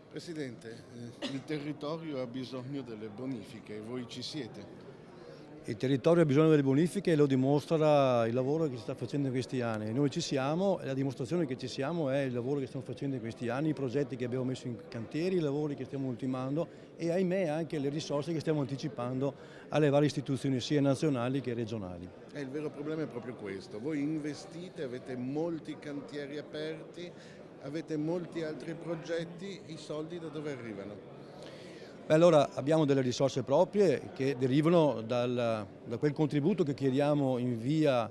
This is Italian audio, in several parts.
Presidente, il territorio ha bisogno delle bonifiche e voi ci siete. Il territorio ha bisogno delle bonifiche e lo dimostra il lavoro che si sta facendo in questi anni. Noi ci siamo e la dimostrazione che ci siamo è il lavoro che stiamo facendo in questi anni, i progetti che abbiamo messo in cantieri, i lavori che stiamo ultimando e ahimè anche le risorse che stiamo anticipando alle varie istituzioni sia nazionali che regionali. Il vero problema è proprio questo. Voi investite, avete molti cantieri aperti, avete molti altri progetti, i soldi da dove arrivano? Beh, allora abbiamo delle risorse proprie che derivano da quel contributo che chiediamo in via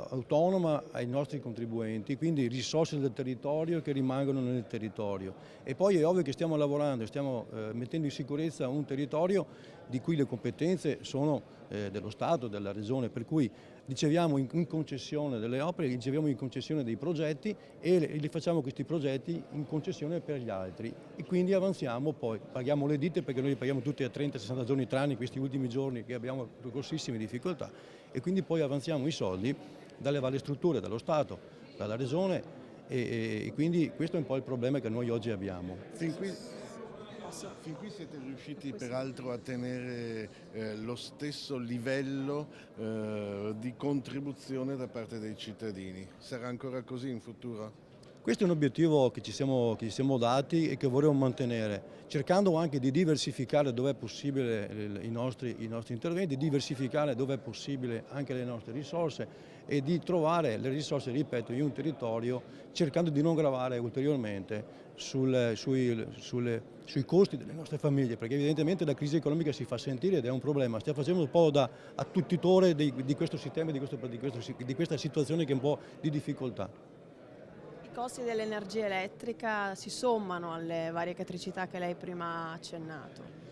autonoma ai nostri contribuenti, quindi risorse del territorio che rimangono nel territorio. E poi è ovvio che stiamo lavorando, stiamo mettendo in sicurezza un territorio di cui le competenze sono dello Stato, della Regione, per cui riceviamo in concessione delle opere, riceviamo in concessione dei progetti e li facciamo questi progetti in concessione per gli altri e quindi avanziamo, poi paghiamo le ditte perché noi li paghiamo tutti a 30-60 giorni tranne questi ultimi giorni che abbiamo grossissime difficoltà e quindi poi avanziamo i soldi dalle varie strutture, dallo Stato, dalla Regione e quindi questo è un po' il problema che noi oggi abbiamo. Fin qui siete riusciti peraltro a tenere lo stesso livello di contribuzione da parte dei cittadini. Sarà ancora così in futuro? Questo è un obiettivo che ci siamo dati e che vorremmo mantenere, cercando anche di diversificare dove è possibile i nostri interventi, diversificare dove è possibile anche le nostre risorse e di trovare le risorse, ripeto, in un territorio cercando di non gravare ulteriormente sui costi delle nostre famiglie, perché evidentemente la crisi economica si fa sentire ed è un problema. Stiamo facendo un po' da attutitore di questo sistema, di questa situazione che è un po' di difficoltà. I costi dell'energia elettrica si sommano alle varie criticità che lei prima ha accennato.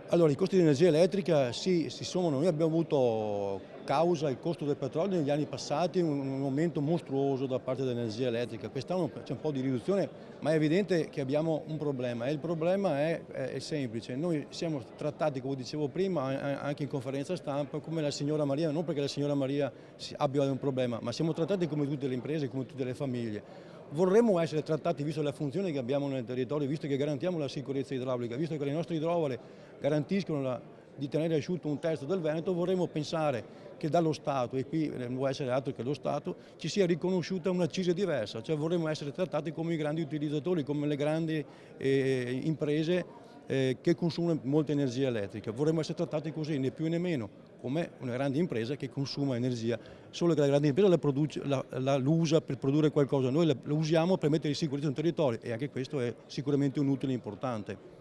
Allora, i costi di energia elettrica sì, si sommano. Noi abbiamo avuto, causa il costo del petrolio negli anni passati, un aumento mostruoso da parte dell'energia elettrica. Quest'anno c'è un po' di riduzione, ma è evidente che abbiamo un problema e il problema è semplice. Noi siamo trattati, come dicevo prima, anche in conferenza stampa, come la signora Maria, non perché la signora Maria abbia un problema, ma siamo trattati come tutte le imprese, come tutte le famiglie. Vorremmo essere trattati, visto la funzione che abbiamo nel territorio, visto che garantiamo la sicurezza idraulica, visto che le nostre idrovore garantiscono di tenere asciutto un terzo del Veneto, vorremmo pensare che dallo Stato, e qui non può essere altro che lo Stato, ci sia riconosciuta un'accisa diversa, cioè vorremmo essere trattati come i grandi utilizzatori, come le grandi imprese che consumano molta energia elettrica. Vorremmo essere trattati così, né più né meno, come una grande impresa che consuma energia, solo che la grande impresa la usa per produrre qualcosa, noi la usiamo per mettere in sicurezza un territorio e anche questo è sicuramente un utile importante.